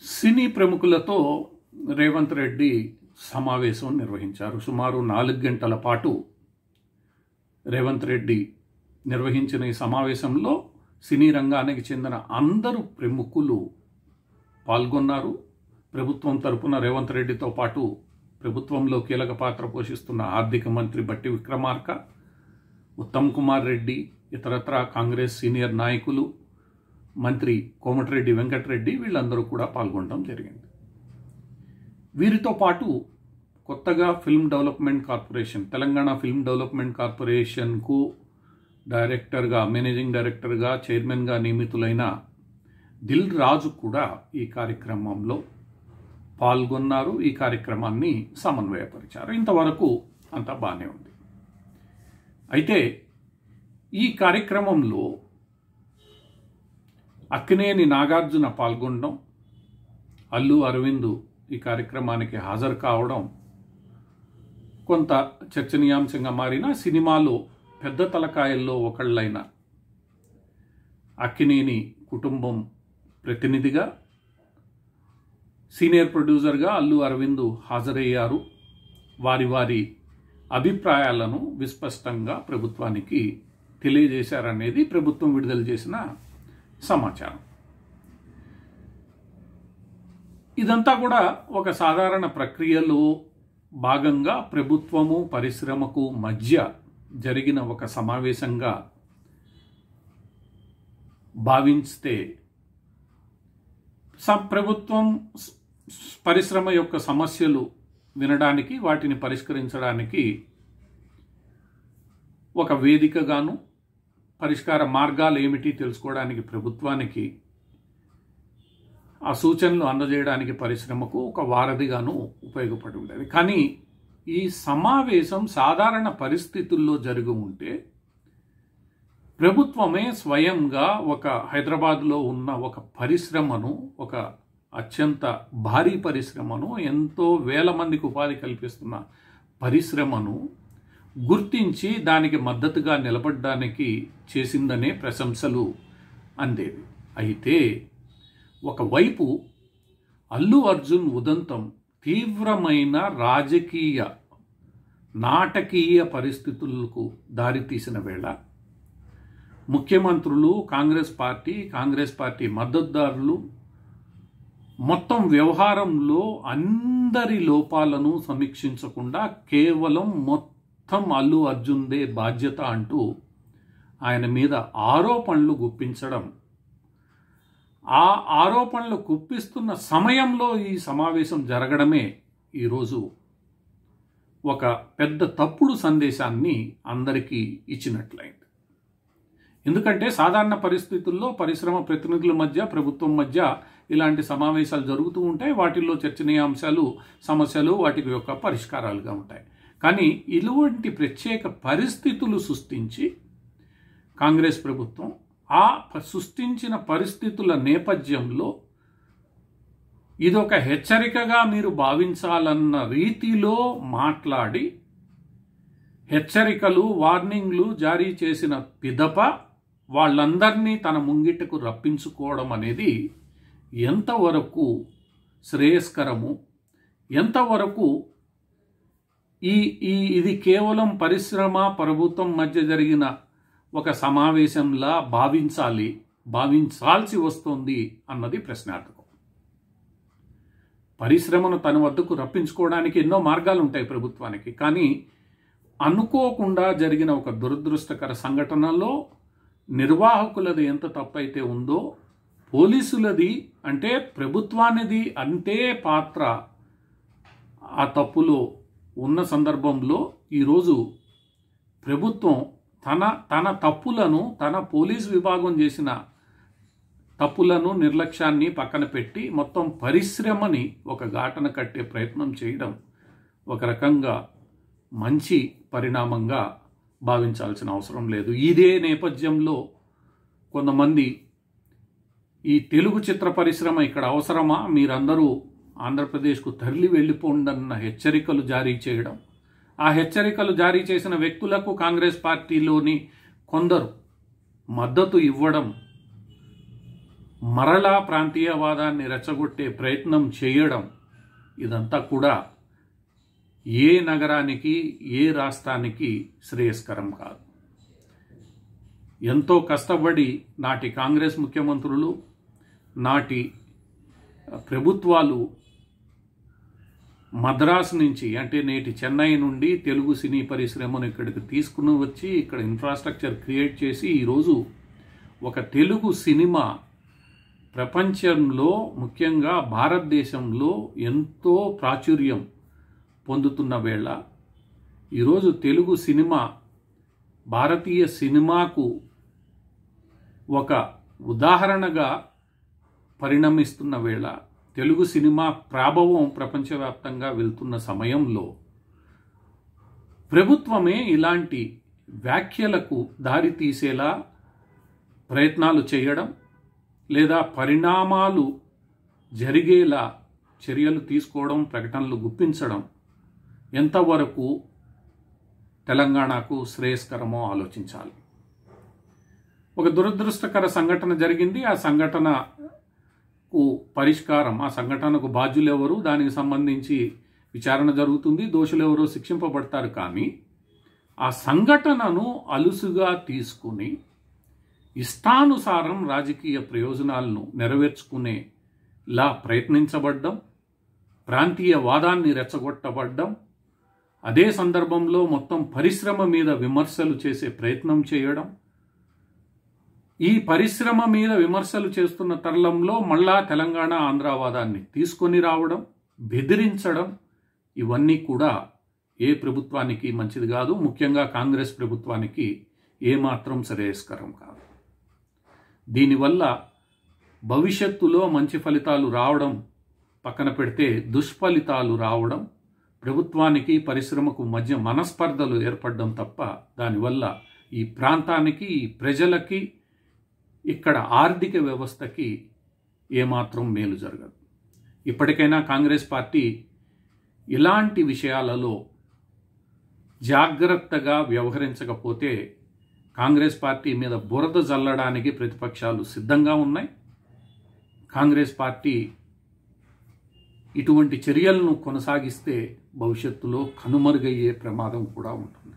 సినీ ప్రముఖులతో రేవంత్ రెడ్డి సమావేశం నిర్వహించారు. సుమారు 4 గంటల పాటు రేవంత్ రెడ్డి నిర్వహించిన ఈ సమావేశంలో సినీ రంగానికి చెందిన అందరూ ప్రముఖులు పాల్గొన్నారు. ప్రభుత్వం తరపున రేవంత్ రెడ్డితో పాటు ప్రభుత్వంలో కీలక పాత్ర పోషిస్తున్న ఆర్థిక మంత్రి బట్టి విక్రమార్క, ఉత్తమ్ కుమార్ రెడ్డి, ఇతరత్రా కాంగ్రెస్ సీనియర్ నాయకులు, మంత్రి కోమటిరెడ్డి వెంకటరెడ్డి వీళ్ళందరూ కూడా పాల్గొనడం జరిగింది. వీరితో పాటు కొత్తగా film development corporation, Telangana film development కార్పొరేషన్కు డైరెక్టర్గా, మేనేజింగ్ డైరెక్టర్గా, చైర్మన్గా నియమితులైన దిల్ రాజు కూడా ఈ కార్యక్రమంలో పాల్గొన్నారు. ఈ కార్యక్రమాన్ని సమన్వయపరిచారు. ఇంతవరకు అంతా బాగానే ఉంది. అయితే ఈ కార్యక్రమంలో అక్కినేని నాగార్జున పాల్గొనడం, అల్లు అరవింద్ ఈ కార్యక్రమానికి హాజరు కావడం కొంత చర్చనీయాంశంగా మారిన సినిమాలో పెద్ద తలకాయల్లో ఒకళ్ళైన అక్కినేని కుటుంబం ప్రతినిధిగా, సీనియర్ ప్రొడ్యూసర్గా అల్లు అరవింద్ హాజరయ్యారు. వారి వారి అభిప్రాయాలను విస్పష్టంగా ప్రభుత్వానికి తెలియజేశారనేది ప్రభుత్వం విడుదల చేసిన సమాచారం. ఇదంతా కూడా ఒక సాధారణ ప్రక్రియలో భాగంగా ప్రభుత్వము పరిశ్రమకు మధ్య జరిగిన ఒక సమావేశంగా భావిస్తే ప్రభుత్వం పరిశ్రమ యొక్క సమస్యలు వినడానికి, వాటిని పరిష్కరించడానికి ఒక వేదికగాను, పరిష్కార మార్గాలు ఏమిటి తెలుసుకోవడానికి ప్రభుత్వానికి ఆ సూచనలు అందజేయడానికి పరిశ్రమకు ఒక వారధిగాను ఉపయోగపడి ఉండేది. కానీ ఈ సమావేశం సాధారణ పరిస్థితుల్లో జరిగి ఉంటే ప్రభుత్వమే స్వయంగా ఒక హైదరాబాద్లో ఉన్న ఒక పరిశ్రమను, ఒక అత్యంత భారీ పరిశ్రమను, ఎంతో వేల మందికి ఉపాధి కల్పిస్తున్న పరిశ్రమను గుర్తించి దానికి మద్దతుగా నిలబడడానికి చేసిందనే ప్రశంసలు అందేవి. అయితే ఒకవైపు అల్లు అర్జున్ ఉదంతం తీవ్రమైన రాజకీయ నాటకీయ పరిస్థితులకు దారితీసిన వేళ ముఖ్యమంత్రులు, కాంగ్రెస్ పార్టీ మద్దతుదారులు మొత్తం వ్యవహారంలో అందరి లోపాలను సమీక్షించకుండా కేవలం మొత్తం అల్లు అర్జున్దే బాధ్యత అంటూ ఆయన మీద ఆరోపణలు గుప్పించడం, ఆ ఆరోపణలు గుప్పిస్తున్న సమయంలో ఈ సమావేశం జరగడమే ఈరోజు ఒక పెద్ద తప్పుడు సందేశాన్ని అందరికీ ఇచ్చినట్లయింది. ఎందుకంటే సాధారణ పరిస్థితుల్లో పరిశ్రమ ప్రతినిధుల మధ్య, ప్రభుత్వం మధ్య ఇలాంటి సమావేశాలు జరుగుతూ ఉంటాయి. వాటిల్లో చర్చనీయాంశాలు, సమస్యలు వాటి యొక్క పరిష్కారాలుగా ఉంటాయి. కానీ ఇటువంటి ప్రత్యేక పరిస్థితులు సృష్టించి కాంగ్రెస్ ప్రభుత్వం ఆ సృష్టించిన పరిస్థితుల నేపథ్యంలో ఇదొక హెచ్చరికగా మీరు భావించాలన్న రీతిలో మాట్లాడి హెచ్చరికలు, వార్నింగ్లు జారీ చేసిన పిదప వాళ్ళందరినీ తన ముంగిటకు రప్పించుకోవడం అనేది ఎంతవరకు శ్రేయస్కరము, ఎంతవరకు ఇది కేవలం పరిశ్రమ ప్రభుత్వం మధ్య జరిగిన ఒక సమావేశంలా భావించాల్సి వస్తుంది అన్నది ప్రశ్నార్థకం. పరిశ్రమను తన వద్దకు రప్పించుకోవడానికి ఎన్నో మార్గాలు ఉంటాయి ప్రభుత్వానికి. కానీ అనుకోకుండా జరిగిన ఒక దురదృష్టకర సంఘటనలో నిర్వాహకులది ఎంత తప్పైతే ఉందో, పోలీసులది అంటే ప్రభుత్వానిది అంతే పాత్ర ఆ తప్పులో ఉన్న సందర్భంలో ఈరోజు ప్రభుత్వం తన తప్పులను, తన పోలీసు విభాగం చేసిన తప్పులను, నిర్లక్ష్యాన్ని పక్కన పెట్టి మొత్తం పరిశ్రమని ఒక గాటన కట్టే ప్రయత్నం చేయడం ఒక రకంగా మంచి పరిణామంగా భావించాల్సిన అవసరం లేదు. ఇదే నేపథ్యంలో కొంతమంది ఈ తెలుగు చిత్ర పరిశ్రమ ఇక్కడ అవసరమా, మీరందరూ ఆంధ్రప్రదేశ్కు తరలి వెళ్ళిపోండన్న హెచ్చరికలు జారీ చేయడం, ఆ హెచ్చరికలు జారీ చేసిన వ్యక్తులకు కాంగ్రెస్ పార్టీలోని కొందరు మద్దతు ఇవ్వడం మరలా ప్రాంతీయవాదాన్ని రెచ్చగొట్టే ప్రయత్నం చేయడం, ఇదంతా కూడా ఏ నగరానికి, ఏ రాష్ట్రానికి శ్రేయస్కరం కాదు. ఎంతో కష్టపడి నాటి కాంగ్రెస్ ముఖ్యమంత్రులు, నాటి ప్రభుత్వాలు మద్రాసు నుంచి, అంటే నేటి చెన్నై నుండి తెలుగు సినీ పరిశ్రమను ఇక్కడికి తీసుకుని వచ్చి ఇక్కడ ఇన్ఫ్రాస్ట్రక్చర్ క్రియేట్ చేసి ఈరోజు ఒక తెలుగు సినిమా ప్రపంచంలో, ముఖ్యంగా భారతదేశంలో ఎంతో ప్రాచుర్యం పొందుతున్న వేళ ఈరోజు తెలుగు సినిమా భారతీయ సినిమాకు ఒక ఉదాహరణగా పరిణమిస్తున్న వేళ, తెలుగు సినిమా ప్రాభవం ప్రపంచవ్యాప్తంగా వెళ్తున్న సమయంలో ప్రభుత్వమే ఇలాంటి వ్యాఖ్యలకు దారి తీసేలా ప్రయత్నాలు చేయడం, లేదా పరిణామాలు జరిగేలా చర్యలు తీసుకోవడం, ప్రకటనలు గుప్పించడం ఎంతవరకు తెలంగాణకు శ్రేయస్కరమో ఆలోచించాలి. ఒక దురదృష్టకర సంఘటన జరిగింది. ఆ సంఘటనకు పరిష్కారం, ఆ సంఘటనకు బాధ్యులు ఎవరు, దానికి సంబంధించి విచారణ జరుగుతుంది, దోషులు ఎవరో శిక్షింపబడతారు. కానీ ఆ సంఘటనను అలుసుగా తీసుకుని ఇష్టానుసారం రాజకీయ ప్రయోజనాలను నెరవేర్చుకునేలా ప్రయత్నించబడ్డం, ప్రాంతీయవాదాన్ని రెచ్చగొట్టబడ్డం, అదే సందర్భంలో మొత్తం పరిశ్రమ మీద విమర్శలు చేసే ప్రయత్నం చేయడం, ఈ పరిశ్రమ మీద విమర్శలు చేస్తున్న తరుణంలో మళ్ళా తెలంగాణ ఆంధ్రావాదాన్ని తీసుకొని రావడం, బెదిరించడం, ఇవన్నీ కూడా ఏ ప్రభుత్వానికి మంచిది కాదు. ముఖ్యంగా కాంగ్రెస్ ప్రభుత్వానికి ఏమాత్రం శ్రేయస్కరం కాదు. దీనివల్ల భవిష్యత్తులో మంచి ఫలితాలు రావడం పక్కన పెడితే దుష్ఫలితాలు రావడం, ప్రభుత్వానికి పరిశ్రమకు మధ్య మనస్పర్ధలు ఏర్పడడం తప్ప దానివల్ల ఈ ప్రాంతానికి, ఈ ప్రజలకి, ఇక్కడ ఆర్థిక వ్యవస్థకి ఏమాత్రం మేలు జరగదు. ఇప్పటికైనా కాంగ్రెస్ పార్టీ ఇలాంటి విషయాలలో జాగ్రత్తగా వ్యవహరించకపోతే కాంగ్రెస్ పార్టీ మీద బురద జల్లడానికి ప్రతిపక్షాలు సిద్ధంగా ఉన్నాయి. కాంగ్రెస్ పార్టీ ఇటువంటి చర్యలను కొనసాగిస్తే భవిష్యత్తులో కనుమరుగయ్యే ప్రమాదం కూడా ఉంటుంది.